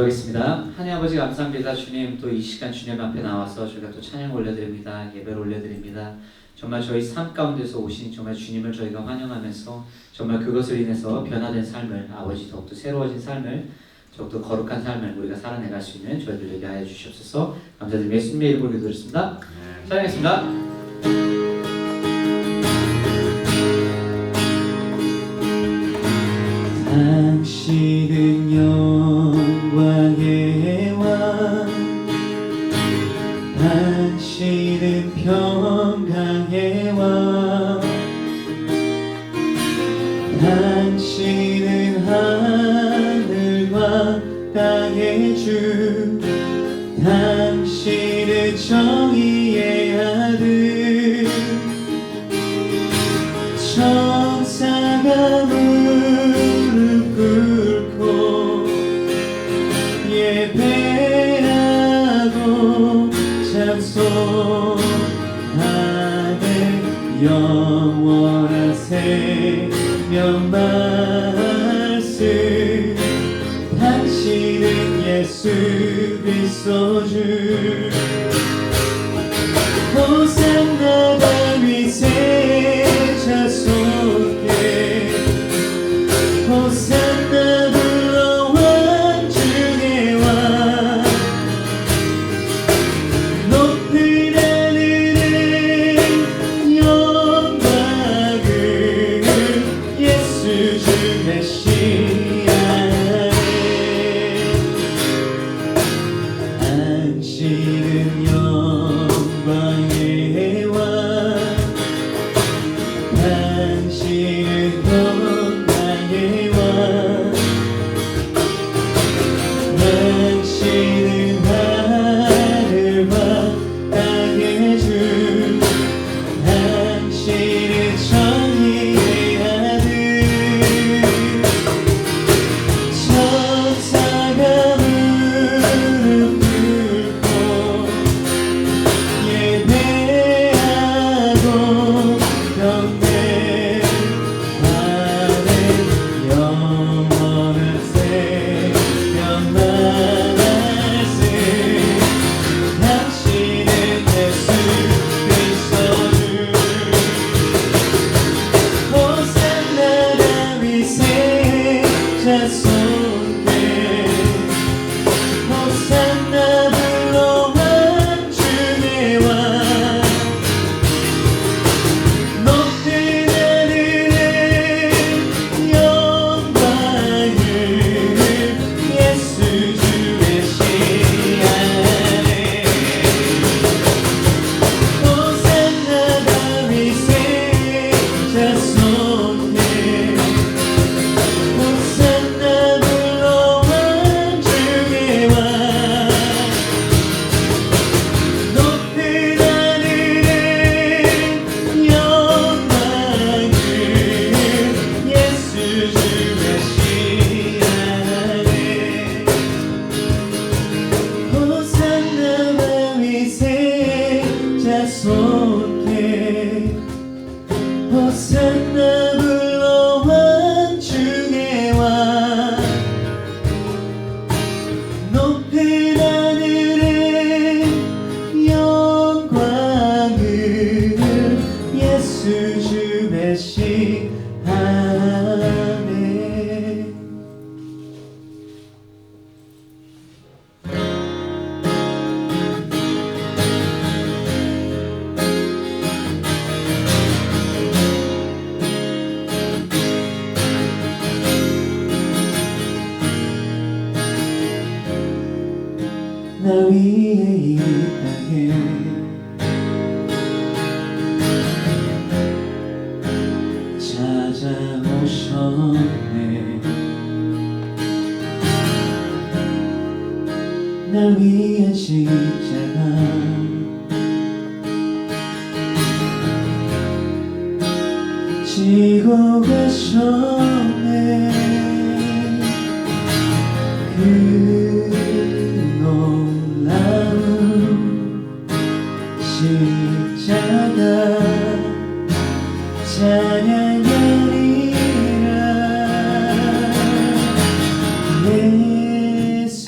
기도하겠습니다. 하나님 아버지 감사합니다. 주님, 또 이 시간 주님 앞에 나와서 저희가 또 찬양 올려드립니다. 예배를 올려드립니다. 정말 저희 삶 가운데서 오신 정말 주님을 저희가 환영하면서 정말 그것을 인해서 변화된 삶을, 아버지 더욱더 새로워진 삶을, 더욱더 거룩한 삶을 우리가 살아내갈 수 있는 저희들 되게 하여 주시옵소서. 감사드리며 예수님의 이름으로 기도드렸습니다. 찬양했습니다. 당신은 영광의 왕, 당신은 평강의 왕, 당신은 하늘과 땅의 주, 당신은 정의의 아들. 천사가 무릎 꿇고 예배하고 찬송하네. 영원한 생명 말씀, 당신은 예수 그리스도 주. 호산나 다윗의 자손께, 호산나 불러와 주의 왕. 높은 하늘의 영광을 예수 주 메시아에. 당신은 영광의 왕, 당신은 평강의 왕, 당신은 하늘과 땅의 주, 당신은 정의의 아들. 천사가 무릎 꿇고 예배하고 경배하네. 영원한 생명 말씀, 당신은 예수 그리스도 주. 호산나 다윗의 자손께, 호산나 불러와 주의 왕. 높은 하늘의 영광을 예수 주 메시아에. 호산나 다윗의 자손께, 호산나 불러와 주의 왕. 높은 하늘의 영광을 예수 주 메시아에. 호산나 다윗의 자손께, 호산나 불러와 주의 왕. 높은 하늘의 영광을 예수 주 메시아네. 나 위에 이 땅에 찾아오셨네. 나 위한 십자가 지고 가셨네. 그 놀라운 십자가 찬양하리라. 예수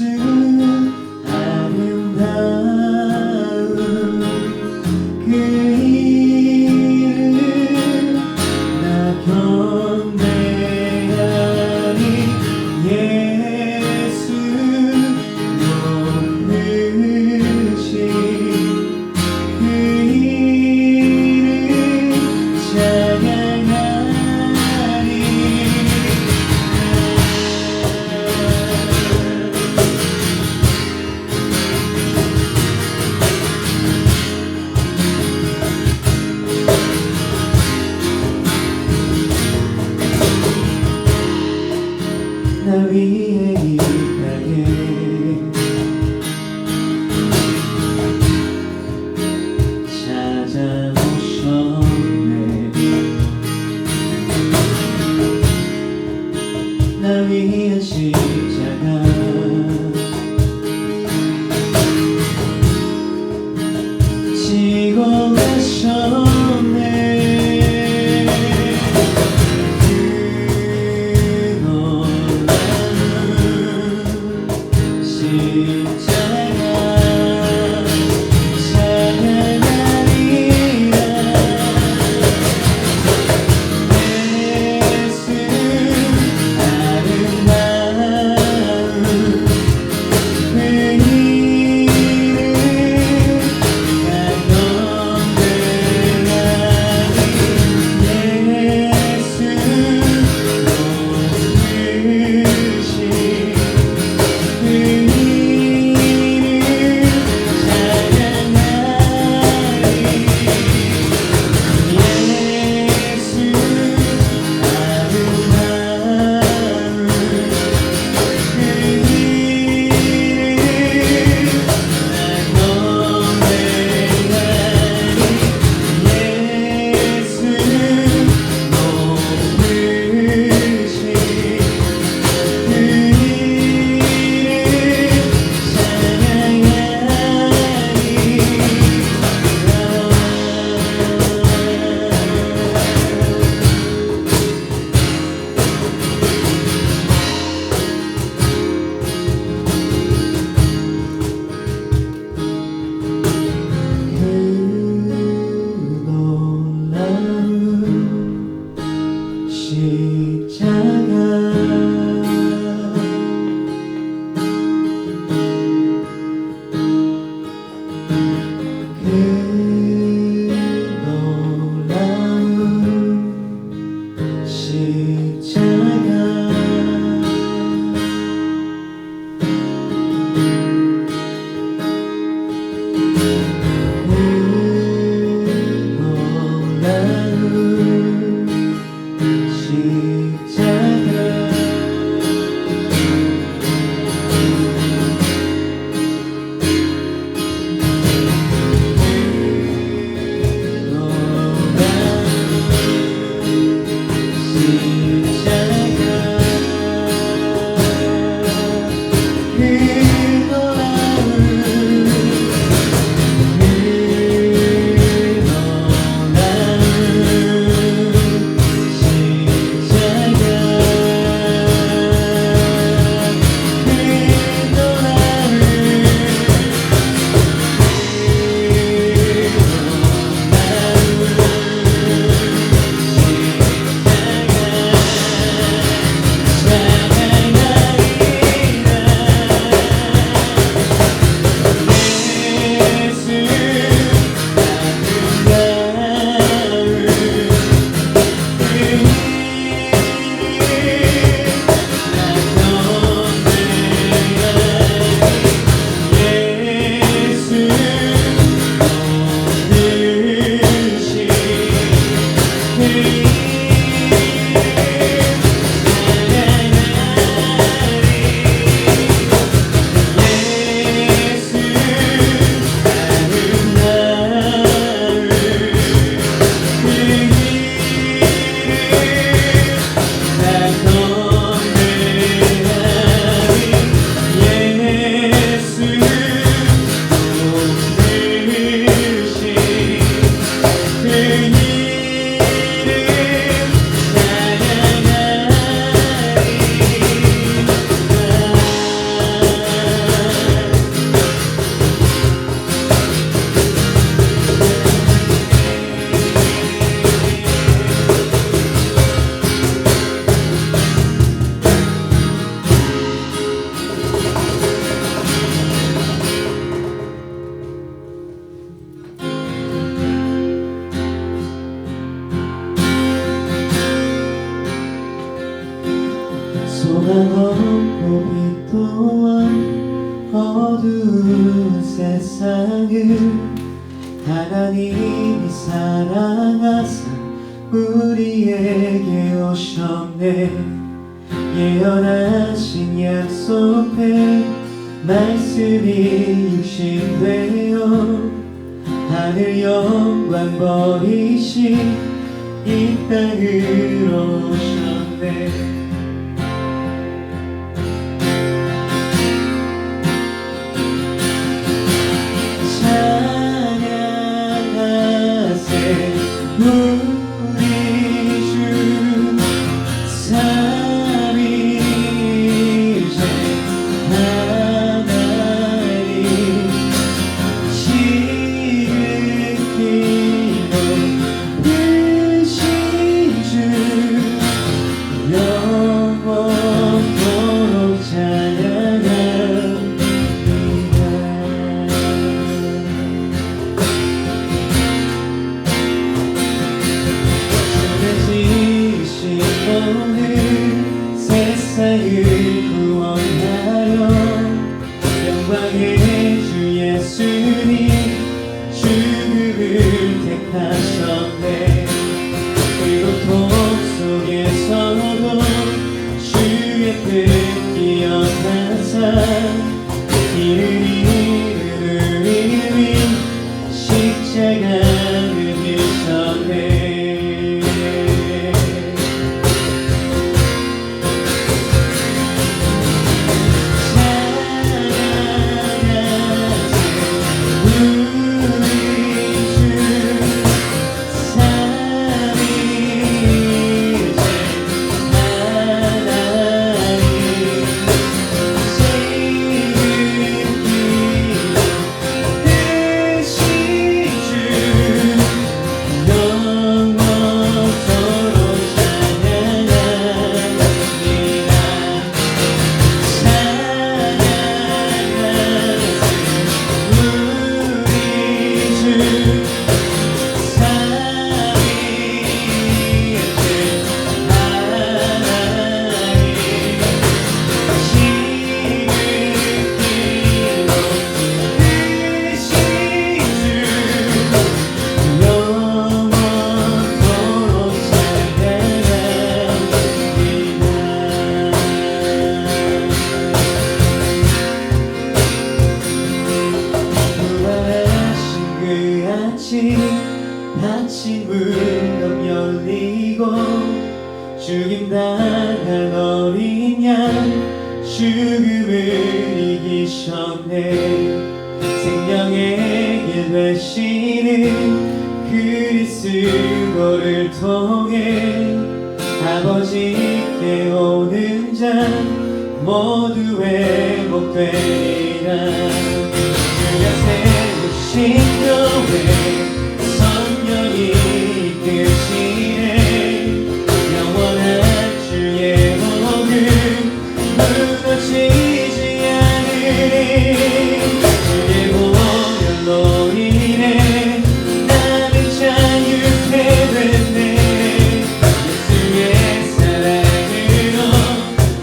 소망없고 빛 또한 어두운 세상을 하나님이 사랑하사 우리에게 오셨네. 예언하신 약속의 말씀이 육신되어 하늘 영광 버리신 이 땅으로 오셨네. 찬양하세 없이 닫힌 문은 열리고 죽임당한 어린 양 죽음을 이기셨네. 생명의 길 되시는 그리스도를 통해 아버지께 오는 자 모두 회복되리라. 그가 세우신 교회 성령이 이끄시네. 영원한 주의 복음 무너지지 않으리. 주의 보혈로 인해 나는 자유케 됐네. 예수의 사랑으로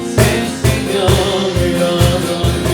새 생명을 얻었네.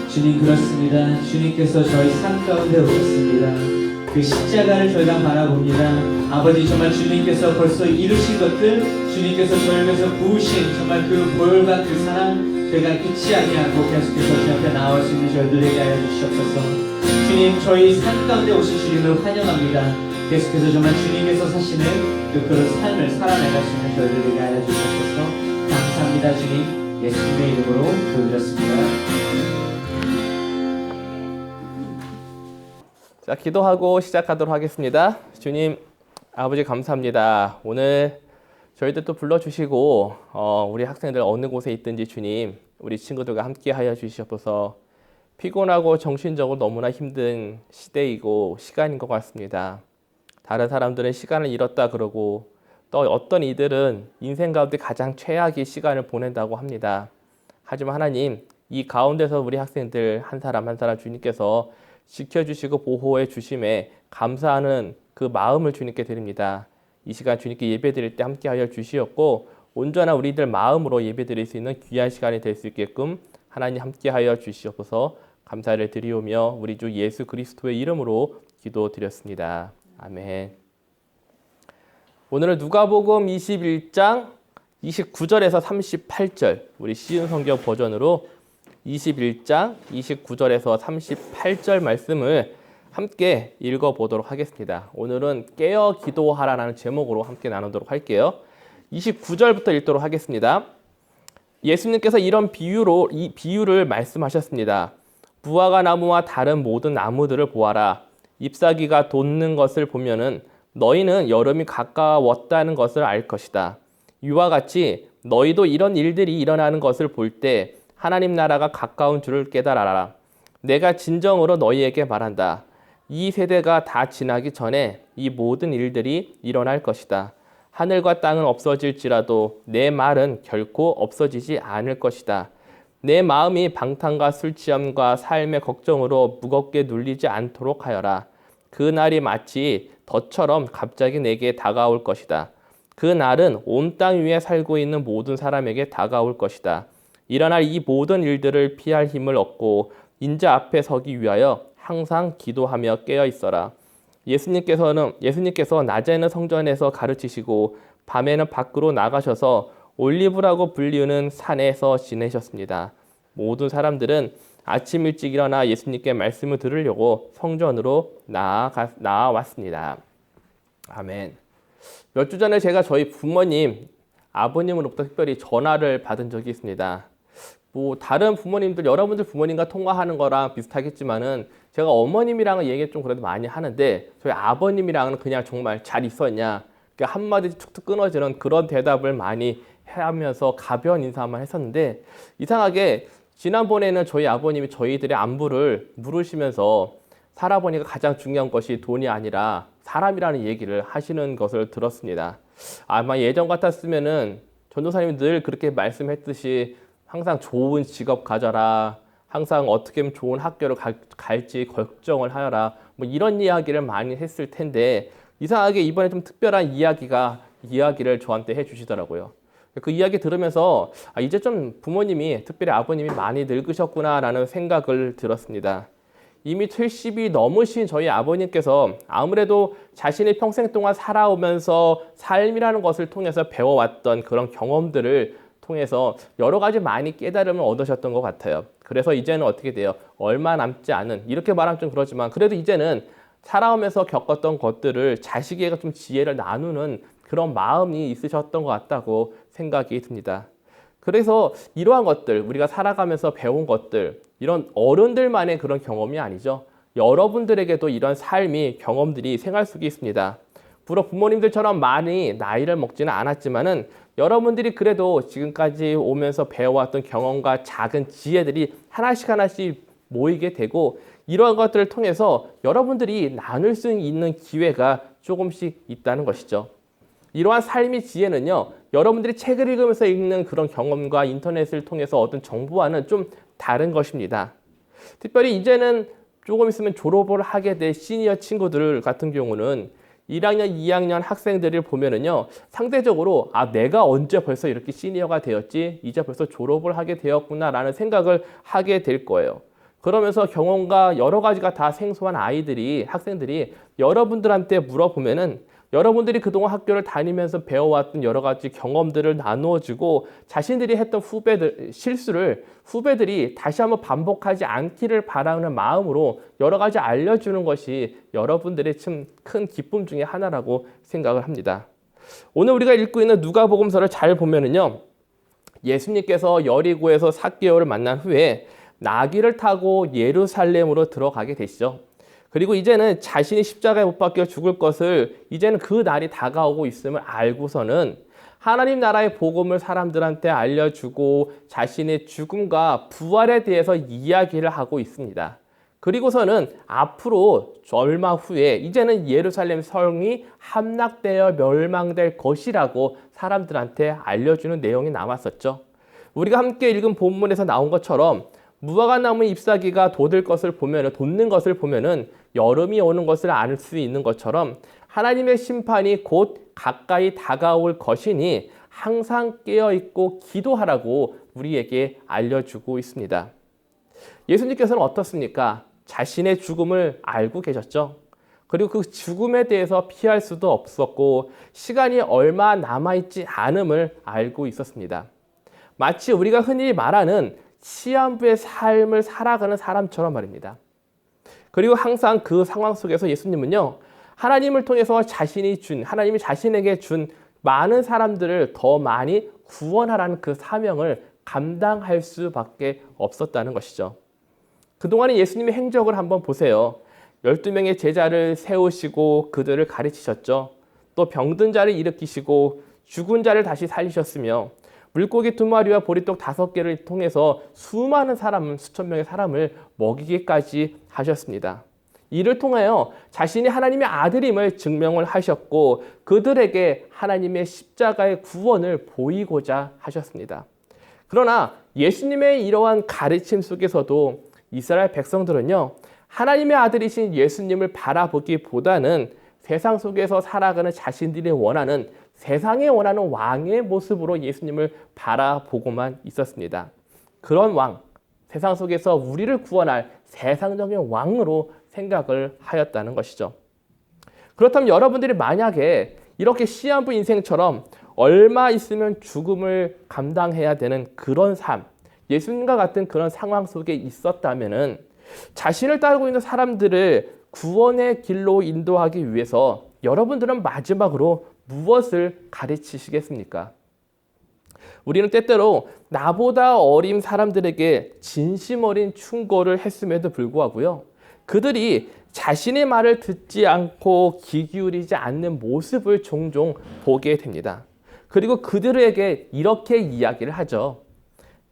주님 그렇습니다. 주님께서 저희 삶 가운데 오셨습니다. 그 십자가를 저희가 바라봅니다. 아버지 정말 주님께서 벌써 이루신 것들, 주님께서 저희를 위해서 부으신 정말 그 보혈과 그 사랑 저희가 잊지 아니하고 계속해서 주 앞에 나올 수 있는 저희 누리게 하여 주시옵소서. 주님 저희 삶 가운데 오신 주님을 환영합니다. 계속해서 정말 주님께서 사시는 그런 삶을 살아나갈 수 있는 저희 누리게 하여 주시옵소서. 감사합니다 주님. 예수님의 이름으로 기도드렸습니다. 자, 기도하고 시작하도록 하겠습니다. 주님, 아버지 감사합니다. 오늘 저희들 또 불러주시고 우리 학생들 어느 곳에 있든지 주님, 우리 친구들과 함께 하여 주시옵소서. 피곤하고 정신적으로 너무나 힘든 시대이고 시간인 것 같습니다. 다른 사람들은 시간을 잃었다 그러고 또 어떤 이들은 인생 가운데 가장 최악의 시간을 보낸다고 합니다. 하지만 하나님, 이 가운데서 우리 학생들 한 사람 한 사람 주님께서 지켜주시고 보호해 주심에 감사하는 그 마음을 주님께 드립니다. 이 시간 주님께 예배드릴 때 함께하여 주시었고 온전한 우리들 마음으로 예배드릴 수 있는 귀한 시간이 될 수 있게끔 하나님 함께하여 주시옵소서. 감사를 드리오며 우리 주 예수 그리스도의 이름으로 기도드렸습니다. 아멘. 오늘은 누가복음 21장 29절에서 38절 우리 쉬운 성경 버전으로 21장 29절에서 38절 말씀을 함께 읽어보도록 하겠습니다. 오늘은 깨어 기도하라라는 제목으로 함께 나누도록 할게요. 29절부터 읽도록 하겠습니다. 예수님께서 이런 비유를 말씀하셨습니다. 무화과 나무와 다른 모든 나무들을 보아라. 잎사귀가 돋는 것을 보면은 너희는 여름이 가까웠다는 것을 알 것이다. 이와 같이 너희도 이런 일들이 일어나는 것을 볼 때 하나님 나라가 가까운 줄을 깨달아라. 내가 진정으로 너희에게 말한다. 이 세대가 다 지나기 전에 이 모든 일들이 일어날 것이다. 하늘과 땅은 없어질지라도 내 말은 결코 없어지지 않을 것이다. 내 마음이 방탕과 술 취함과 삶의 걱정으로 무겁게 눌리지 않도록 하여라. 그 날이 마치 덫처럼 갑자기 내게 다가올 것이다. 그 날은 온 땅 위에 살고 있는 모든 사람에게 다가올 것이다. 일어날 이 모든 일들을 피할 힘을 얻고 인자 앞에 서기 위하여 항상 기도하며 깨어 있어라. 예수님께서 낮에는 성전에서 가르치시고 밤에는 밖으로 나가셔서 올리브라고 불리는 산에서 지내셨습니다. 모든 사람들은 아침 일찍 일어나 예수님께 말씀을 들으려고 성전으로 나아왔습니다. 아멘. 몇 주 전에 제가 저희 부모님, 아버님으로부터 특별히 전화를 받은 적이 있습니다. 뭐 다른 부모님들, 여러분들 부모님과 통화하는 거랑 비슷하겠지만은 제가 어머님이랑은 얘기 좀 그래도 많이 하는데 저희 아버님이랑은 그냥 정말 잘 있었냐, 한마디 툭툭 끊어지는 그런 대답을 많이 하면서 가벼운 인사만 했었는데, 이상하게 지난번에는 저희 아버님이 저희들의 안부를 물으시면서 살아보니까 가장 중요한 것이 돈이 아니라 사람이라는 얘기를 하시는 것을 들었습니다. 아마 예전 같았으면은 전도사님이 늘 그렇게 말씀했듯이 항상 좋은 직업 가져라, 항상 어떻게 하면 좋은 학교를 갈지 걱정을 하여라, 뭐 이런 이야기를 많이 했을 텐데, 이상하게 이번에 좀 특별한 이야기를 저한테 해주시더라고요. 그 이야기 들으면서 이제 좀 부모님이, 특별히 아버님이 많이 늙으셨구나라는 생각을 들었습니다. 이미 70이 넘으신 저희 아버님께서 아무래도 자신의 평생 동안 살아오면서 삶이라는 것을 통해서 배워왔던 그런 경험들을 통해서 여러 가지 많이 깨달음을 얻으셨던 것 같아요. 그래서 이제는 어떻게 돼요? 얼마 남지 않은, 이렇게 말하면 좀 그렇지만 그래도 이제는 살아오면서 겪었던 것들을 자식에게 좀 지혜를 나누는 그런 마음이 있으셨던 것 같다고 생각이 듭니다. 그래서 이러한 것들, 우리가 살아가면서 배운 것들, 이런 어른들만의 그런 경험이 아니죠. 여러분들에게도 이런 삶이, 경험들이 생활 속에 있습니다. 비록 부모님들처럼 많이 나이를 먹지는 않았지만은 여러분들이 그래도 지금까지 오면서 배워왔던 경험과 작은 지혜들이 하나씩 모이게 되고, 이러한 것들을 통해서 여러분들이 나눌 수 있는 기회가 조금씩 있다는 것이죠. 이러한 삶의 지혜는요, 여러분들이 책을 읽으면서 읽는 그런 경험과 인터넷을 통해서 얻은 정보와는 좀 다른 것입니다. 특별히 이제는 조금 있으면 졸업을 하게 될 시니어 친구들 같은 경우는 1학년, 2학년 학생들을 보면은요, 상대적으로 내가 언제 벌써 이렇게 시니어가 되었지? 이제 벌써 졸업을 하게 되었구나라는 생각을 하게 될 거예요. 그러면서 경험과 여러 가지가 다 생소한 학생들이 여러분들한테 물어보면은 여러분들이 그동안 학교를 다니면서 배워왔던 여러 가지 경험들을 나누어주고, 자신들이 했던 실수를 후배들이 다시 한번 반복하지 않기를 바라는 마음으로 여러 가지 알려주는 것이 여러분들의 참 큰 기쁨 중에 하나라고 생각을 합니다. 오늘 우리가 읽고 있는 누가복음서를 잘 보면은요, 예수님께서 여리고에서 삭개오를 만난 후에 나귀를 타고 예루살렘으로 들어가게 되시죠. 그리고 이제는 자신이 십자가에 못 박혀 죽을 것을, 이제는 그 날이 다가오고 있음을 알고서는 하나님 나라의 복음을 사람들한테 알려주고 자신의 죽음과 부활에 대해서 이야기를 하고 있습니다. 그리고서는 앞으로 얼마 후에 이제는 예루살렘 성이 함락되어 멸망될 것이라고 사람들한테 알려주는 내용이 남았었죠. 우리가 함께 읽은 본문에서 나온 것처럼 무화과나무 잎사귀가 돋는 것을 보면은 여름이 오는 것을 알 수 있는 것처럼 하나님의 심판이 곧 가까이 다가올 것이니 항상 깨어있고 기도하라고 우리에게 알려주고 있습니다. 예수님께서는 어떻습니까? 자신의 죽음을 알고 계셨죠. 그리고 그 죽음에 대해서 피할 수도 없었고 시간이 얼마 남아있지 않음을 알고 있었습니다. 마치 우리가 흔히 말하는 시한부의 삶을 살아가는 사람처럼 말입니다. 그리고 항상 그 상황 속에서 예수님은요, 하나님을 통해서 하나님이 자신에게 준 많은 사람들을 더 많이 구원하라는 그 사명을 감당할 수밖에 없었다는 것이죠. 그동안의 예수님의 행적을 한번 보세요. 12명의 제자를 세우시고 그들을 가르치셨죠. 또 병든 자를 일으키시고 죽은 자를 다시 살리셨으며 물고기 2마리와 보리떡 5개를 통해서 수천 명의 사람을 먹이기까지 하셨습니다. 이를 통하여 자신이 하나님의 아들임을 증명을 하셨고 그들에게 하나님의 십자가의 구원을 보이고자 하셨습니다. 그러나 예수님의 이러한 가르침 속에서도 이스라엘 백성들은요, 하나님의 아들이신 예수님을 바라보기보다는 세상 속에서 살아가는 자신들이 원하는, 세상에 원하는 왕의 모습으로 예수님을 바라보고만 있었습니다. 그런 왕, 세상 속에서 우리를 구원할 세상적인 왕으로 생각을 하였다는 것이죠. 그렇다면 여러분들이 만약에 이렇게 시한부 인생처럼 얼마 있으면 죽음을 감당해야 되는 그런 삶, 예수님과 같은 그런 상황 속에 있었다면은 자신을 따르고 있는 사람들을 구원의 길로 인도하기 위해서 여러분들은 마지막으로 무엇을 가르치시겠습니까? 우리는 때때로 나보다 어린 사람들에게 진심 어린 충고를 했음에도 불구하고요. 그들이 자신의 말을 듣지 않고 귀 기울이지 않는 모습을 종종 보게 됩니다. 그리고 그들에게 이렇게 이야기를 하죠.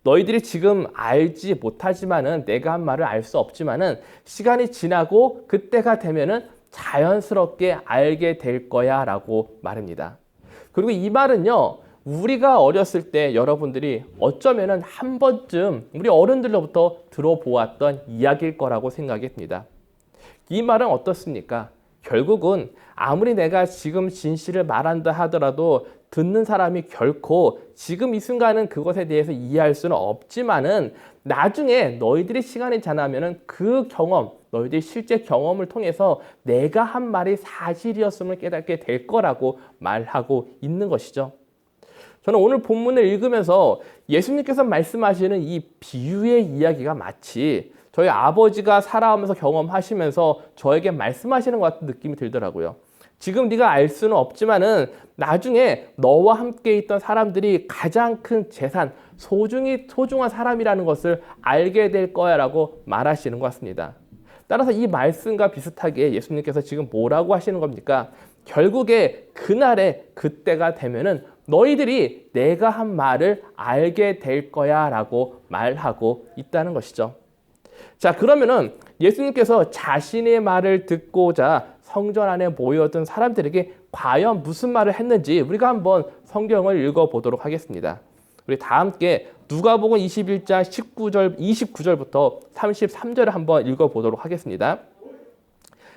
너희들이 지금 알지 못하지만은 내가 한 말을 알 수 없지만은 시간이 지나고 그때가 되면은 자연스럽게 알게 될 거야 라고 말합니다. 그리고 이 말은요, 우리가 어렸을 때 여러분들이 어쩌면은 한 번쯤 우리 어른들로부터 들어보았던 이야기일 거라고 생각이 듭니다. 이 말은 어떻습니까? 결국은 아무리 내가 지금 진실을 말한다 하더라도 듣는 사람이 결코 지금 이 순간은 그것에 대해서 이해할 수는 없지만은 나중에 너희들이 시간이 지나면은 그 경험, 너희들이 실제 경험을 통해서 내가 한 말이 사실이었음을 깨닫게 될 거라고 말하고 있는 것이죠. 저는 오늘 본문을 읽으면서 예수님께서 말씀하시는 이 비유의 이야기가 마치 저희 아버지가 살아오면서 경험하시면서 저에게 말씀하시는 것 같은 느낌이 들더라고요. 지금 네가 알 수는 없지만은 나중에 너와 함께 있던 사람들이 가장 큰 재산, 소중한 사람이라는 것을 알게 될 거야 라고 말하시는 것 같습니다. 따라서 이 말씀과 비슷하게 예수님께서 지금 뭐라고 하시는 겁니까? 결국에 그날에 그때가 되면은 너희들이 내가 한 말을 알게 될 거야 라고 말하고 있다는 것이죠. 자, 그러면은 예수님께서 자신의 말을 듣고자 성전 안에 모여든 사람들에게 과연 무슨 말을 했는지 우리가 한번 성경을 읽어보도록 하겠습니다. 우리 다 함께 누가복음 21장 29절부터 33절을 한번 읽어보도록 하겠습니다.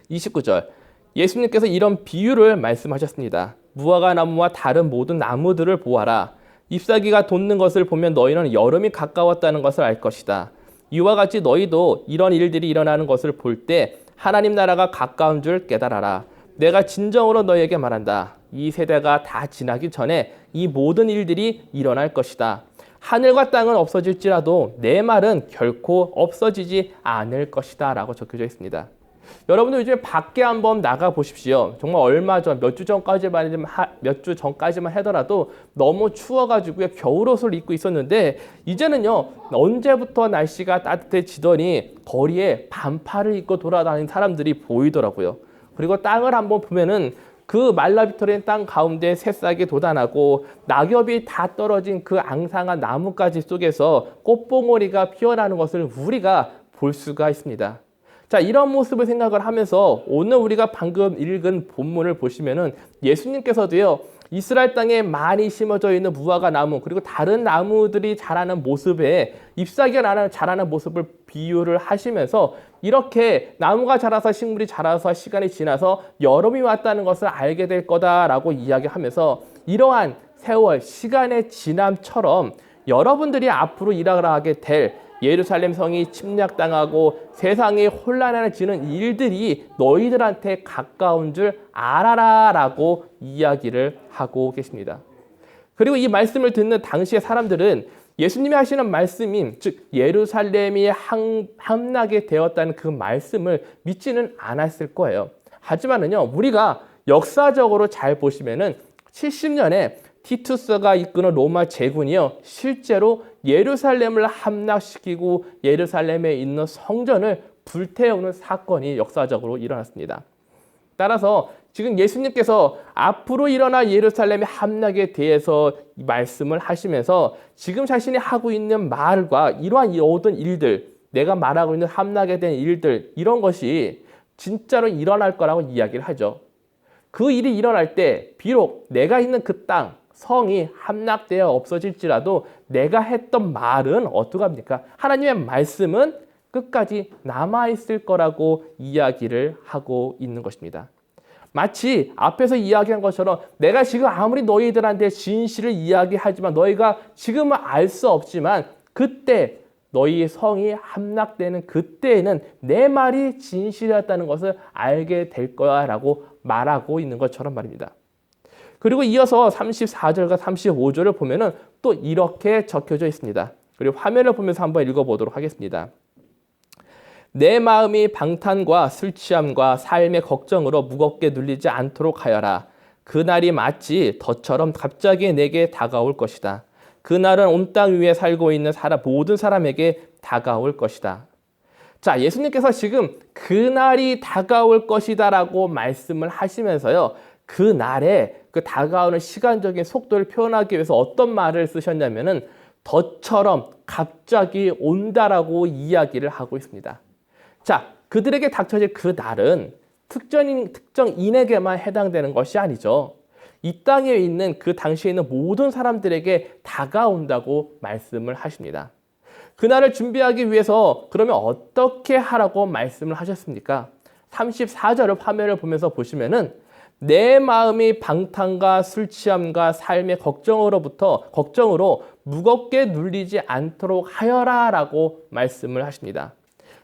29절, 예수님께서 이런 비유를 말씀하셨습니다. 무화과 나무와 다른 모든 나무들을 보아라. 잎사귀가 돋는 것을 보면 너희는 여름이 가까웠다는 것을 알 것이다. 이와 같이 너희도 이런 일들이 일어나는 것을 볼 때 하나님 나라가 가까운 줄 깨달아라. 내가 진정으로 너희에게 말한다. 이 세대가 다 지나기 전에 이 모든 일들이 일어날 것이다. 하늘과 땅은 없어질지라도 내 말은 결코 없어지지 않을 것이다 라고 적혀져 있습니다. 여러분들 요즘에 밖에 한번 나가 보십시오. 정말 얼마 전, 몇 주 전까지만 하더라도 너무 추워가지고요, 겨울옷을 입고 있었는데 이제는요, 언제부터 날씨가 따뜻해지더니 거리에 반팔을 입고 돌아다니는 사람들이 보이더라고요. 그리고 땅을 한번 보면은 그 말라비틀인 땅 가운데 새싹이 돋아나고 낙엽이 다 떨어진 그 앙상한 나뭇가지 속에서 꽃봉오리가 피어나는 것을 우리가 볼 수가 있습니다. 자, 이런 모습을 생각을 하면서 오늘 우리가 방금 읽은 본문을 보시면은 예수님께서도요, 이스라엘 땅에 많이 심어져 있는 무화과 나무 그리고 다른 나무들이 자라는 모습에 잎사귀가 자라는 모습을 비유를 하시면서 이렇게 나무가 자라서 식물이 자라서 시간이 지나서 여름이 왔다는 것을 알게 될 거다라고 이야기하면서 이러한 세월, 시간의 지남처럼 여러분들이 앞으로 일어나게 될 예루살렘 성이 침략당하고 세상이 혼란해지는 일들이 너희들한테 가까운 줄 알아라 라고 이야기를 하고 계십니다. 그리고 이 말씀을 듣는 당시의 사람들은 예수님이 하시는 말씀인 즉 예루살렘이 함락이 되었다는 그 말씀을 믿지는 않았을 거예요. 하지만은요, 우리가 역사적으로 잘 보시면은 70년에 티투스가 이끄는 로마 제군이요, 실제로 예루살렘을 함락시키고 예루살렘에 있는 성전을 불태우는 사건이 역사적으로 일어났습니다. 따라서 지금 예수님께서 앞으로 일어날 예루살렘의 함락에 대해서 말씀을 하시면서 지금 자신이 하고 있는 말과 이러한 모든 일들, 내가 말하고 있는 함락에 대한 일들, 이런 것이 진짜로 일어날 거라고 이야기를 하죠. 그 일이 일어날 때 비록 내가 있는 그 땅, 성이 함락되어 없어질지라도 내가 했던 말은 어떡합니까? 하나님의 말씀은 끝까지 남아있을 거라고 이야기를 하고 있는 것입니다. 마치 앞에서 이야기한 것처럼 내가 지금 아무리 너희들한테 진실을 이야기하지만 너희가 지금은 알 수 없지만 그때 너희의 성이 함락되는 그때에는 내 말이 진실이었다는 것을 알게 될 거야 라고 말하고 있는 것처럼 말입니다. 그리고 이어서 34절과 35절을 보면은 또 이렇게 적혀져 있습니다. 그리고 화면을 보면서 한번 읽어보도록 하겠습니다. 내 마음이 방탄과 술 취함과 삶의 걱정으로 무겁게 눌리지 않도록 하여라. 그날이 마치 덫처럼 갑자기 내게 다가올 것이다. 그날은 온 땅 위에 살고 있는 모든 사람에게 다가올 것이다. 자, 예수님께서 지금 그날이 다가올 것이다 라고 말씀을 하시면서요, 그날에 그 다가오는 시간적인 속도를 표현하기 위해서 어떤 말을 쓰셨냐면은 덫처럼 갑자기 온다라고 이야기를 하고 있습니다. 자, 그들에게 닥쳐질 그 날은 특정인에게만 해당되는 것이 아니죠. 이 땅에 있는 그 당시에 있는 모든 사람들에게 다가온다고 말씀을 하십니다. 그날을 준비하기 위해서 그러면 어떻게 하라고 말씀을 하셨습니까? 34절의 화면을 보면서 보시면은 내 마음이 방탕과 술 취함과 삶의 걱정으로 무겁게 눌리지 않도록 하여라 라고 말씀을 하십니다.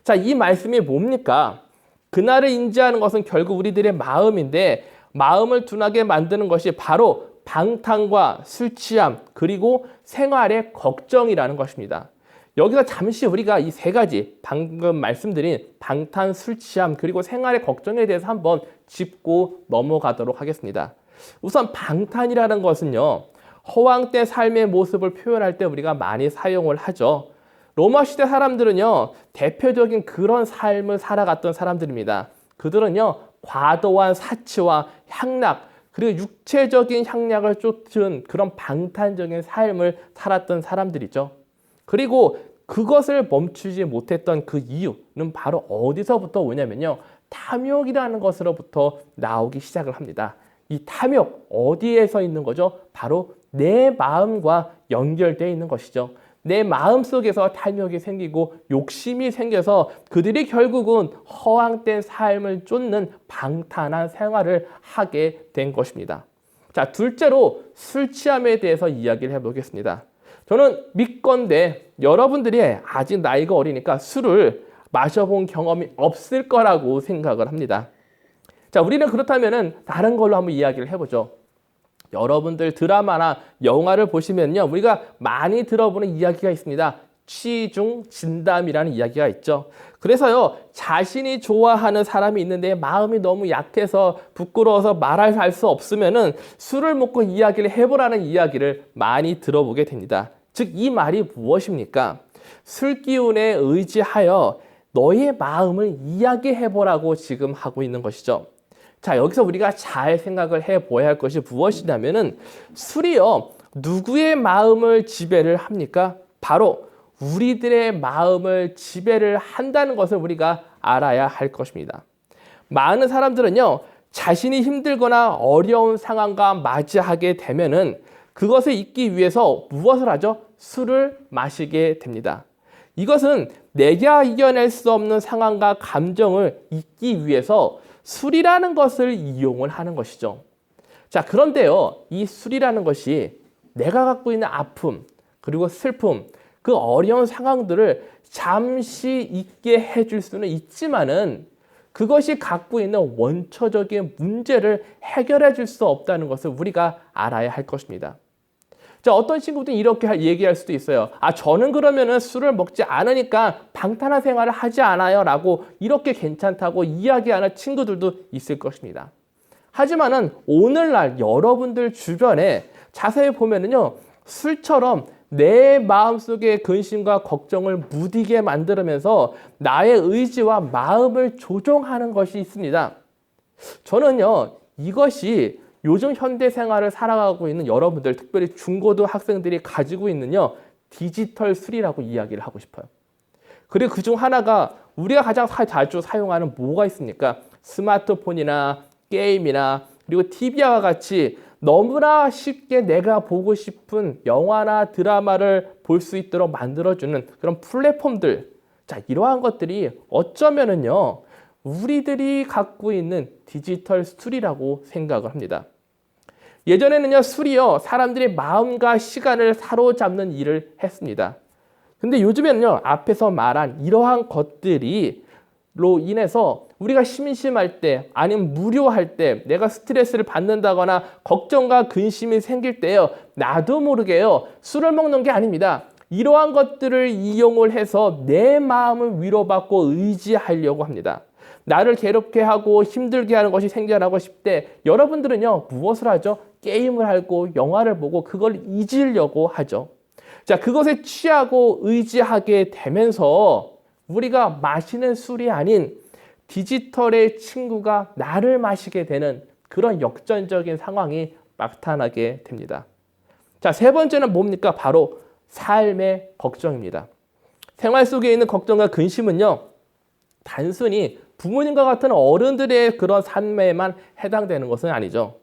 자, 이 말씀이 뭡니까? 그날을 인지하는 것은 결국 우리들의 마음인데 마음을 둔하게 만드는 것이 바로 방탕과 술 취함 그리고 생활의 걱정이라는 것입니다. 여기서 잠시 우리가 이 세 가지 방금 말씀드린 방탄, 술 취함 그리고 생활의 걱정에 대해서 한번 짚고 넘어가도록 하겠습니다. 우선 방탄이라는 것은요, 허황된 삶의 모습을 표현할 때 우리가 많이 사용을 하죠. 로마 시대 사람들은요, 대표적인 그런 삶을 살아갔던 사람들입니다. 그들은요, 과도한 사치와 향락 그리고 육체적인 향락을 쫓은 그런 방탄적인 삶을 살았던 사람들이죠. 그리고 그것을 멈추지 못했던 그 이유는 바로 어디서부터 오냐면요, 탐욕이라는 것으로부터 나오기 시작을 합니다. 이 탐욕 어디에서 있는 거죠? 바로 내 마음과 연결되어 있는 것이죠. 내 마음 속에서 탐욕이 생기고 욕심이 생겨서 그들이 결국은 허황된 삶을 쫓는 방탄한 생활을 하게 된 것입니다. 자, 둘째로 술 취함에 대해서 이야기를 해보겠습니다. 저는 믿건대 여러분들이 아직 나이가 어리니까 술을 마셔본 경험이 없을 거라고 생각을 합니다. 자, 우리는 그렇다면은 다른 걸로 한번 이야기를 해보죠. 여러분들 드라마나 영화를 보시면요, 우리가 많이 들어보는 이야기가 있습니다. 취중 진담이라는 이야기가 있죠. 그래서요, 자신이 좋아하는 사람이 있는데 마음이 너무 약해서 부끄러워서 말할 수 없으면은 술을 먹고 이야기를 해보라는 이야기를 많이 들어보게 됩니다. 즉, 이 말이 무엇입니까? 술 기운에 의지하여 너의 마음을 이야기해보라고 지금 하고 있는 것이죠. 자, 여기서 우리가 잘 생각을 해봐야 할 것이 무엇이냐면은 술이요, 누구의 마음을 지배를 합니까? 바로 우리들의 마음을 지배를 한다는 것을 우리가 알아야 할 것입니다. 많은 사람들은요, 자신이 힘들거나 어려운 상황과 맞이하게 되면은 그것을 잊기 위해서 무엇을 하죠? 술을 마시게 됩니다. 이것은 내가 이겨낼 수 없는 상황과 감정을 잊기 위해서 술이라는 것을 이용을 하는 것이죠. 자, 그런데요, 이 술이라는 것이 내가 갖고 있는 아픔, 그리고 슬픔, 그 어려운 상황들을 잠시 잊게 해줄 수는 있지만은 그것이 갖고 있는 원초적인 문제를 해결해 줄 수 없다는 것을 우리가 알아야 할 것입니다. 자, 어떤 친구들은 이렇게 얘기할 수도 있어요. 아, 저는 그러면은 술을 먹지 않으니까 방탄한 생활을 하지 않아요 라고 이렇게 괜찮다고 이야기하는 친구들도 있을 것입니다. 하지만은 오늘날 여러분들 주변에 자세히 보면은요, 술처럼 내 마음속의 근심과 걱정을 무디게 만들면서 나의 의지와 마음을 조종하는 것이 있습니다. 저는요, 이것이 요즘 현대 생활을 살아가고 있는 여러분들, 특별히 중고등 학생들이 가지고 있는요, 디지털 술이라고 이야기를 하고 싶어요. 그리고 그중 하나가 우리가 가장 자주 사용하는 뭐가 있습니까? 스마트폰이나 게임이나 그리고 TV와 같이 너무나 쉽게 내가 보고 싶은 영화나 드라마를 볼 수 있도록 만들어주는 그런 플랫폼들. 자, 이러한 것들이 어쩌면은요, 우리들이 갖고 있는 디지털 술이라고 생각을 합니다. 예전에는요, 술이요, 사람들의 마음과 시간을 사로잡는 일을 했습니다. 근데 요즘에는요, 앞에서 말한 이러한 것들로 인해서 우리가 심심할 때, 아니면 무료할 때, 내가 스트레스를 받는다거나 걱정과 근심이 생길 때요, 나도 모르게요, 술을 먹는 게 아닙니다. 이러한 것들을 이용을 해서 내 마음을 위로받고 의지하려고 합니다. 나를 괴롭게 하고 힘들게 하는 것이 생겨나고 싶대 여러분들은요 무엇을 하죠? 게임을 하고 영화를 보고 그걸 잊으려고 하죠. 자, 그것에 취하고 의지하게 되면서 우리가 마시는 술이 아닌 디지털의 친구가 나를 마시게 되는 그런 역전적인 상황이 나타나게 됩니다. 자, 세 번째는 뭡니까? 바로 삶의 걱정입니다. 생활 속에 있는 걱정과 근심은요, 단순히 부모님과 같은 어른들의 그런 삶에만 해당되는 것은 아니죠.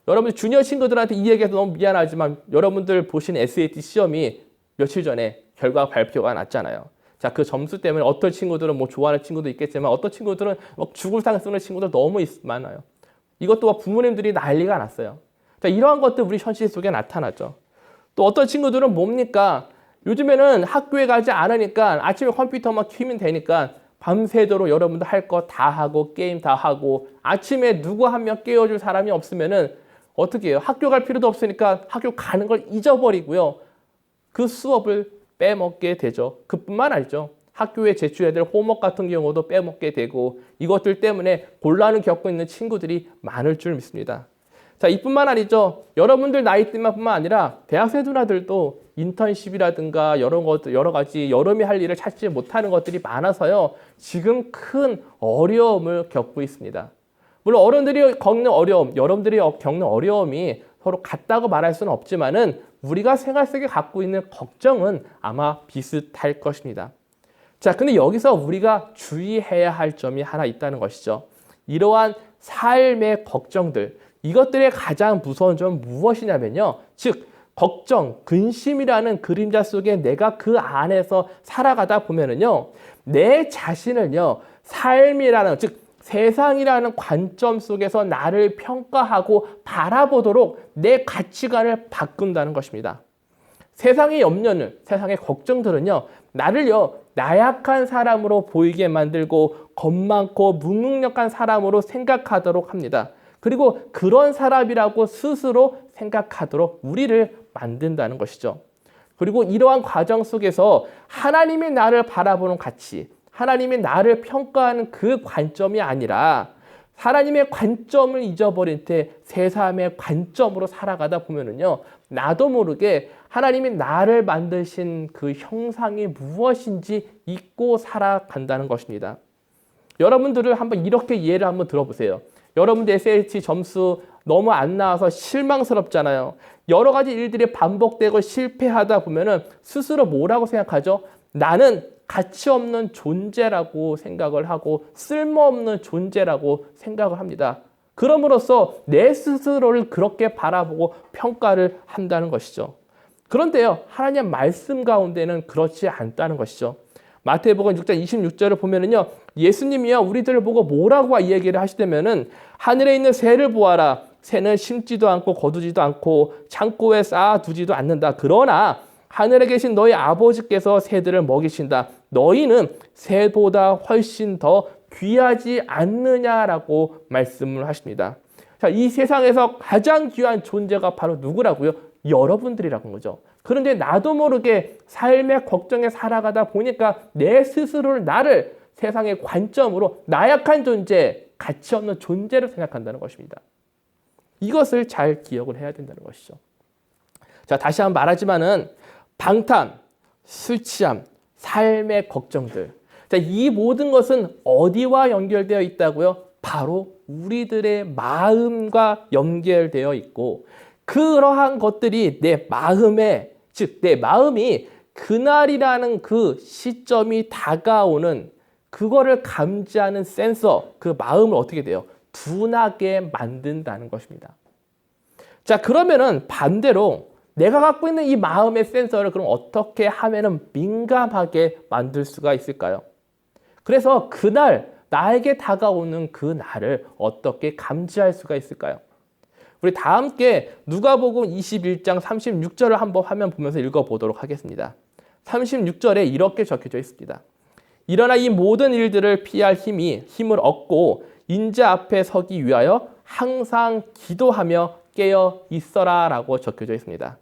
여러분 주니어 친구들한테 이 얘기해서 너무 미안하지만 여러분들 보신 SAT 시험이 며칠 전에 결과 발표가 났잖아요. 자, 그 점수 때문에 어떤 친구들은 뭐 좋아하는 친구도 있겠지만 어떤 친구들은 막 죽을 상 쓰는 친구들 너무 많아요. 이것도 부모님들이 난리가 났어요. 자, 이러한 것들 우리 현실 속에 나타나죠. 또 어떤 친구들은 뭡니까? 요즘에는 학교에 가지 않으니까 아침에 컴퓨터만 키면 되니까 밤새도록 여러분들 할 거 다 하고 게임 다 하고 아침에 누구 한 명 깨워줄 사람이 없으면은 어떻게 해요? 학교 갈 필요도 없으니까 학교 가는 걸 잊어버리고요. 그 수업을 빼먹게 되죠. 그뿐만 아니죠. 학교에 제출해야 될 홈워크 같은 경우도 빼먹게 되고 이것들 때문에 곤란을 겪고 있는 친구들이 많을 줄 믿습니다. 자, 이뿐만 아니죠. 여러분들 나이 때만뿐만 아니라 대학생 누나들도 인턴십이라든가 여러 가지 여름에 할 일을 찾지 못하는 것들이 많아서요. 지금 큰 어려움을 겪고 있습니다. 물론 어른들이 겪는 어려움, 여러분들이 겪는 어려움이 서로 같다고 말할 수는 없지만은 우리가 생활 속에 갖고 있는 걱정은 아마 비슷할 것입니다. 자, 근데 여기서 우리가 주의해야 할 점이 하나 있다는 것이죠. 이러한 삶의 걱정들, 이것들의 가장 무서운 점은 무엇이냐면요. 즉, 걱정, 근심이라는 그림자 속에 내가 그 안에서 살아가다 보면은요, 내 자신을요, 삶이라는, 즉, 세상이라는 관점 속에서 나를 평가하고 바라보도록 내 가치관을 바꾼다는 것입니다. 세상의 염려는, 세상의 걱정들은요, 나를요, 나약한 사람으로 보이게 만들고 겁 많고 무능력한 사람으로 생각하도록 합니다. 그리고 그런 사람이라고 스스로 생각하도록 우리를 만든다는 것이죠. 그리고 이러한 과정 속에서 하나님이 나를 바라보는 가치, 하나님이 나를 평가하는 그 관점이 아니라 하나님의 관점을 잊어버린 채 세상의 관점으로 살아가다 보면은요, 나도 모르게 하나님이 나를 만드신 그 형상이 무엇인지 잊고 살아간다는 것입니다. 여러분들을 한번 이렇게 이해를 한번 들어보세요. 여러분들 SAT 점수 너무 안 나와서 실망스럽잖아요. 여러 가지 일들이 반복되고 실패하다 보면은 스스로 뭐라고 생각하죠? 나는 가치 없는 존재라고 생각을 하고 쓸모없는 존재라고 생각을 합니다. 그럼으로써 내 스스로를 그렇게 바라보고 평가를 한다는 것이죠. 그런데요, 하나님 말씀 가운데는 그렇지 않다는 것이죠. 마태복음 6장 26절을 보면은요, 예수님이요, 우리들을 보고 뭐라고 이 얘기를 하시다면은 하늘에 있는 새를 보아라. 새는 심지도 않고 거두지도 않고 창고에 쌓아두지도 않는다. 그러나 하늘에 계신 너희 아버지께서 새들을 먹이신다. 너희는 새보다 훨씬 더 귀하지 않느냐라고 말씀을 하십니다. 자, 이 세상에서 가장 귀한 존재가 바로 누구라고요? 여러분들이라는 거죠. 그런데 나도 모르게 삶의 걱정에 살아가다 보니까 내 스스로를 나를 세상의 관점으로 나약한 존재, 가치 없는 존재로 생각한다는 것입니다. 이것을 잘 기억을 해야 된다는 것이죠. 자, 다시 한번 말하지만은 방탕, 술 취함, 삶의 걱정들. 자, 이 모든 것은 어디와 연결되어 있다고요? 바로 우리들의 마음과 연결되어 있고 그러한 것들이 내 마음에, 즉 내 마음이 그날이라는 그 시점이 다가오는 그거를 감지하는 센서, 그 마음을 어떻게 돼요? 둔하게 만든다는 것입니다. 자, 그러면은 반대로 내가 갖고 있는 이 마음의 센서를 그럼 어떻게 하면은 민감하게 만들 수가 있을까요? 그래서 그날 나에게 다가오는 그 날을 어떻게 감지할 수가 있을까요? 우리 다 함께 누가복음 21장 36절을 한번 화면 보면서 읽어보도록 하겠습니다. 36절에 이렇게 적혀져 있습니다. 일어나 이 모든 일들을 피할 힘을 얻고 인자 앞에 서기 위하여 항상 기도하며 깨어 있어라 라고 적혀져 있습니다.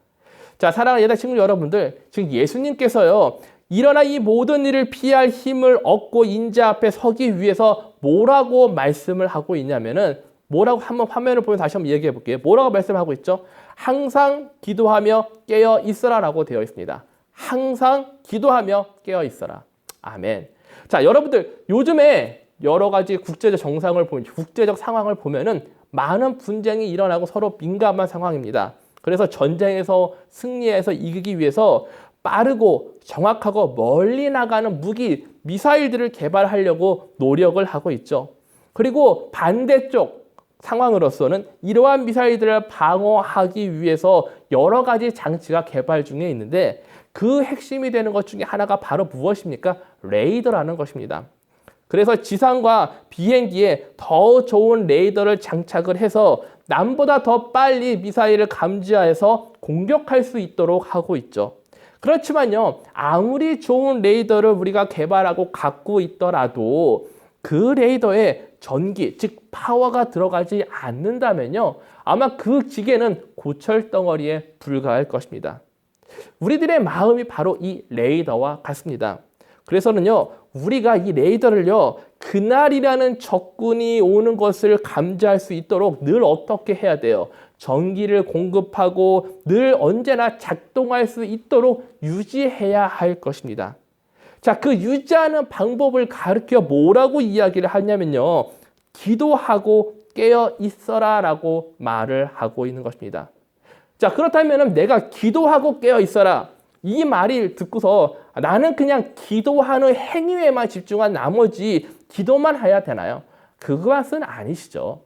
자, 사랑하는 여자 친구 여러분들, 지금 예수님께서요, 일어나 이 모든 일을 피할 힘을 얻고 인자 앞에 서기 위해서 뭐라고 말씀을 하고 있냐면은 뭐라고 한번 화면을 보면 다시 한번 얘기해 볼게요. 뭐라고 말씀하고 있죠? 항상 기도하며 깨어 있어라라고 되어 있습니다. 항상 기도하며 깨어 있어라. 아멘. 자, 여러분들 요즘에 여러 가지 국제적 정상을 보면 국제적 상황을 보면은 많은 분쟁이 일어나고 서로 민감한 상황입니다. 그래서 전쟁에서 승리해서 이기기 위해서 빠르고 정확하고 멀리 나가는 무기, 미사일들을 개발하려고 노력을 하고 있죠. 그리고 반대쪽 상황으로서는 이러한 미사일들을 방어하기 위해서 여러 가지 장치가 개발 중에 있는데 그 핵심이 되는 것 중에 하나가 바로 무엇입니까? 레이더라는 것입니다. 그래서 지상과 비행기에 더 좋은 레이더를 장착을 해서 남보다 더 빨리 미사일을 감지해서 공격할 수 있도록 하고 있죠. 그렇지만요, 아무리 좋은 레이더를 우리가 개발하고 갖고 있더라도 그 레이더에 전기, 즉 파워가 들어가지 않는다면요, 아마 그 기계는 고철덩어리에 불과할 것입니다. 우리들의 마음이 바로 이 레이더와 같습니다. 그래서는요, 우리가 이 레이더를요, 그날이라는 적군이 오는 것을 감지할 수 있도록 늘 어떻게 해야 돼요? 전기를 공급하고 늘 언제나 작동할 수 있도록 유지해야 할 것입니다. 자, 그 유지하는 방법을 가르쳐 뭐라고 이야기를 하냐면요, 기도하고 깨어 있어라 라고 말을 하고 있는 것입니다. 자, 그렇다면 내가 기도하고 깨어 있어라, 이 말을 듣고서 나는 그냥 기도하는 행위에만 집중한 나머지 기도만 해야 되나요? 그것은 아니시죠.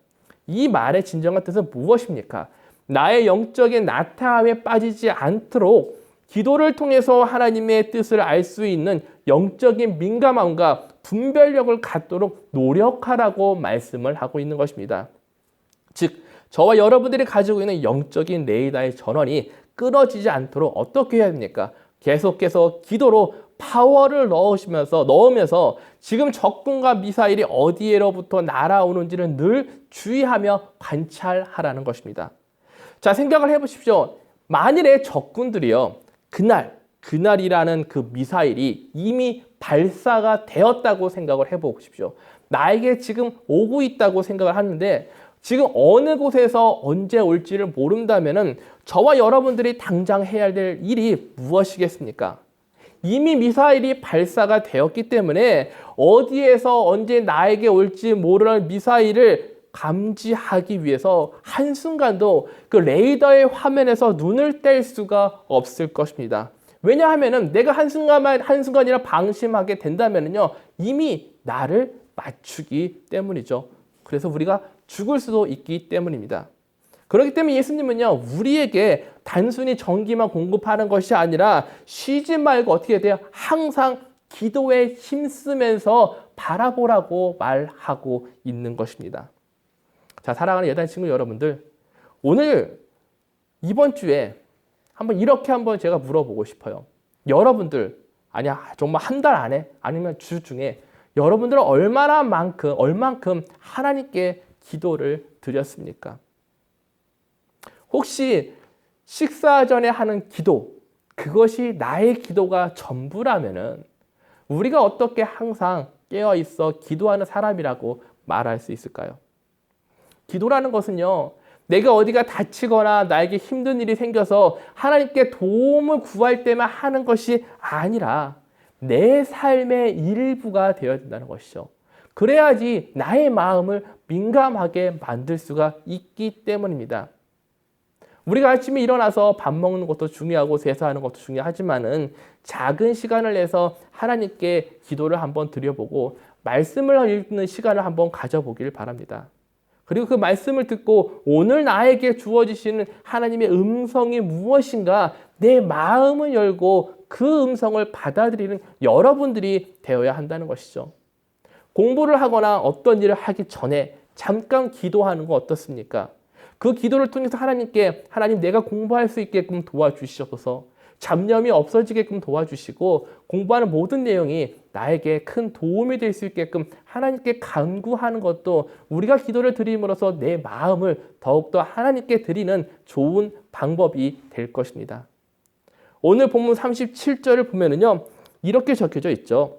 이 말의 진정한 뜻은 무엇입니까? 나의 영적인 나태함에 빠지지 않도록 기도를 통해서 하나님의 뜻을 알 수 있는 영적인 민감함과 분별력을 갖도록 노력하라고 말씀을 하고 있는 것입니다. 즉, 저와 여러분들이 가지고 있는 영적인 레이더의 전원이 끊어지지 않도록 어떻게 해야 됩니까? 계속해서 기도로 파워를 넣으면서 지금 적군과 미사일이 어디에로부터 날아오는지를 늘 주의하며 관찰하라는 것입니다. 자, 생각을 해보십시오. 만일에 적군들이요, 그날이라는 그 미사일이 이미 발사가 되었다고 생각을 해보십시오. 나에게 지금 오고 있다고 생각을 하는데 지금 어느 곳에서 언제 올지를 모른다면은 저와 여러분들이 당장 해야 될 일이 무엇이겠습니까? 이미 미사일이 발사가 되었기 때문에 어디에서 언제 나에게 올지 모르는 미사일을 감지하기 위해서 한순간도 그 레이더의 화면에서 눈을 뗄 수가 없을 것입니다. 왜냐하면은 내가 한순간이라 방심하게 된다면은요, 이미 나를 맞추기 때문이죠. 그래서 우리가 죽을 수도 있기 때문입니다. 그렇기 때문에 예수님은요, 우리에게 단순히 전기만 공급하는 것이 아니라 쉬지 말고 어떻게 해야 돼요? 항상 기도에 힘쓰면서 바라보라고 말하고 있는 것입니다. 자, 사랑하는 여단 친구 여러분들, 오늘 이번 주에 이렇게 제가 물어보고 싶어요. 여러분들, 정말 한 달 안에 아니면 주 중에 여러분들은 얼만큼 하나님께 기도를 드렸습니까? 혹시 식사 전에 하는 기도, 그것이 나의 기도가 전부라면은 우리가 어떻게 항상 깨어 있어 기도하는 사람이라고 말할 수 있을까요? 기도라는 것은요, 내가 어디가 다치거나 나에게 힘든 일이 생겨서 하나님께 도움을 구할 때만 하는 것이 아니라 내 삶의 일부가 되어야 된다는 것이죠. 그래야지 나의 마음을 민감하게 만들 수가 있기 때문입니다. 우리가 아침에 일어나서 밥 먹는 것도 중요하고 세수하는 것도 중요하지만은 작은 시간을 내서 하나님께 기도를 한번 드려보고 말씀을 읽는 시간을 한번 가져보기를 바랍니다. 그리고 그 말씀을 듣고 오늘 나에게 주어지시는 하나님의 음성이 무엇인가 내 마음을 열고 그 음성을 받아들이는 여러분들이 되어야 한다는 것이죠. 공부를 하거나 어떤 일을 하기 전에 잠깐 기도하는 거 어떻습니까? 그 기도를 통해서 하나님 내가 공부할 수 있게끔 도와주시옵소서, 잡념이 없어지게끔 도와주시고 공부하는 모든 내용이 나에게 큰 도움이 될 수 있게끔 하나님께 간구하는 것도 우리가 기도를 드림으로써 내 마음을 더욱더 하나님께 드리는 좋은 방법이 될 것입니다. 오늘 본문 37절을 보면은요, 이렇게 적혀져 있죠.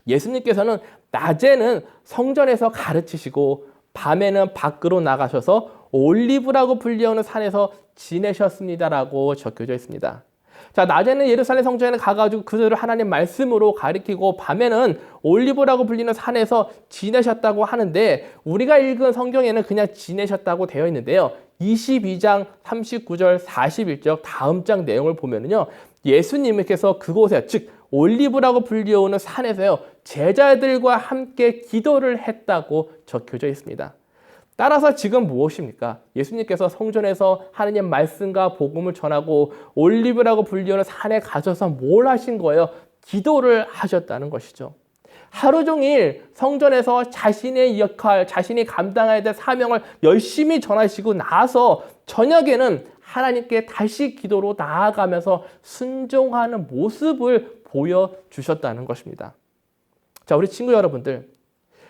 예수님께서는 낮에는 성전에서 가르치시고 밤에는 밖으로 나가셔서 올리브라고 불리우는 산에서 지내셨습니다라고 적혀져 있습니다. 자, 낮에는 예루살렘 성전에 가가지고 그들을 하나님 말씀으로 가리키고 밤에는 올리브라고 불리는 산에서 지내셨다고 하는데 우리가 읽은 성경에는 그냥 지내셨다고 되어 있는데요. 22장 39절 41절 다음 장 내용을 보면은요. 예수님께서 그곳에 즉 올리브라고 불리우는 산에서요. 제자들과 함께 기도를 했다고 적혀져 있습니다. 따라서 지금 무엇입니까? 예수님께서 성전에서 하나님 말씀과 복음을 전하고 올리브라고 불리우는 산에 가셔서 뭘 하신 거예요? 기도를 하셨다는 것이죠. 하루 종일 성전에서 자신의 역할, 자신이 감당해야 될 사명을 열심히 전하시고 나서 저녁에는 하나님께 다시 기도로 나아가면서 순종하는 모습을 보여주셨다는 것입니다. 자, 우리 친구 여러분들,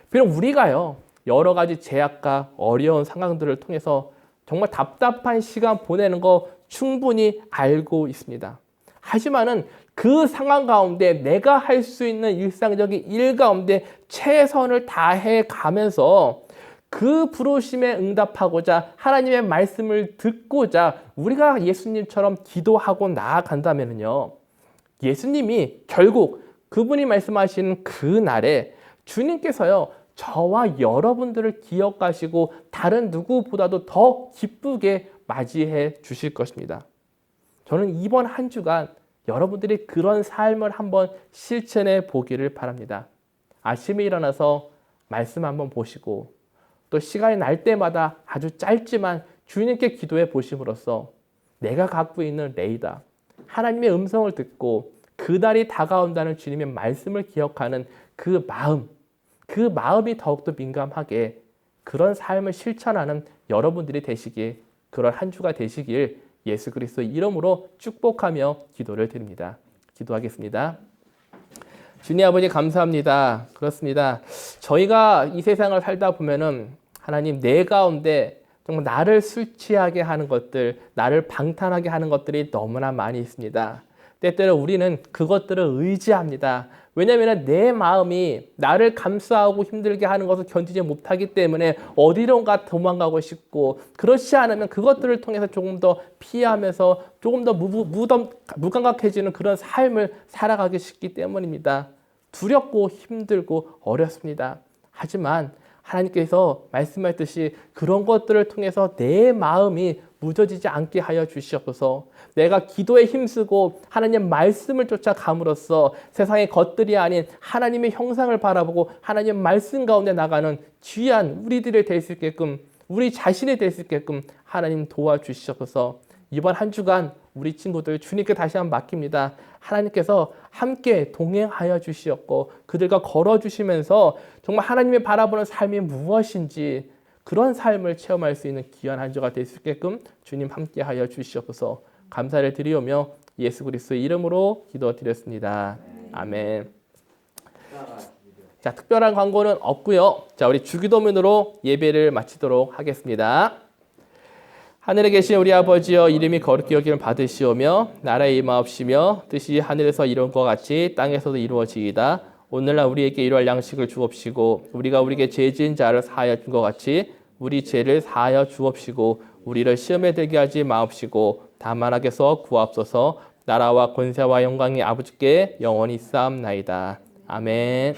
비록 우리가요, 여러 가지 제약과 어려운 상황들을 통해서 정말 답답한 시간 보내는 거 충분히 알고 있습니다. 하지만은 그 상황 가운데 내가 할 수 있는 일상적인 일 가운데 최선을 다해 가면서 그 부르심에 응답하고자 하나님의 말씀을 듣고자 우리가 예수님처럼 기도하고 나아간다면요. 예수님이 결국 그분이 말씀하시는 그 날에 주님께서요. 저와 여러분들을 기억하시고 다른 누구보다도 더 기쁘게 맞이해 주실 것입니다. 저는 이번 한 주간 여러분들이 그런 삶을 한번 실천해 보기를 바랍니다. 아침에 일어나서 말씀 한번 보시고 또 시간이 날 때마다 아주 짧지만 주님께 기도해 보심으로써 내가 갖고 있는 레이더, 하나님의 음성을 듣고 그날이 다가온다는 주님의 말씀을 기억하는 그 마음이 더욱더 민감하게 그런 삶을 실천하는 여러분들이 되시길, 그런 한 주가 되시길 예수 그리스도의 이름으로 축복하며 기도를 드립니다. 기도하겠습니다. 주님 아버지 감사합니다. 그렇습니다. 저희가 이 세상을 살다 보면은 하나님 내 가운데 정말 나를 술 취하게 하는 것들, 나를 방탕하게 하는 것들이 너무나 많이 있습니다. 때때로 우리는 그것들을 의지합니다. 왜냐하면 내 마음이 나를 감싸고 힘들게 하는 것을 견디지 못하기 때문에 어디론가 도망가고 싶고 그렇지 않으면 그것들을 통해서 조금 더 피하면서 조금 더 무감각해지는 그런 삶을 살아가기 쉽기 때문입니다. 두렵고 힘들고 어렵습니다. 하지만 하나님께서 말씀하셨듯이 그런 것들을 통해서 내 마음이 무뎌지지 않게 하여 주시옵소서. 내가 기도에 힘쓰고 하나님 말씀을 쫓아감으로써 세상의 것들이 아닌 하나님의 형상을 바라보고 하나님 말씀 가운데 나가는 귀한 우리들이 될 수 있게끔, 우리 자신이 될 수 있게끔 하나님 도와주시옵소서. 이번 한 주간 우리 친구들 주님께 다시 한번 맡깁니다. 하나님께서 함께 동행하여 주시옵고 그들과 걸어주시면서 정말 하나님이 바라보는 삶이 무엇인지 그런 삶을 체험할 수 있는 귀한 한 주가 될 수 있게끔 주님 함께하여 주시옵소서. 감사를 드리오며 예수 그리스도의 이름으로 기도드렸습니다. 아멘. 자, 특별한 광고는 없고요. 자, 우리 주기도문으로 예배를 마치도록 하겠습니다. 하늘에 계신 우리 아버지여, 이름이 거룩히 여김을 받으시오며 나라의 임하옵시며 뜻이 하늘에서 이룬 것 같이 땅에서도 이루어지이다. 오늘날 우리에게 일용할 양식을 주옵시고 우리가 우리에게 죄 지은 자를 사하여 준 것 같이 우리 죄를 사하여 주옵시고 우리를 시험에 들게 하지 마옵시고 다만 악에서 구하옵소서. 나라와 권세와 영광이 아버지께 영원히 쌓옵나이다. 아멘.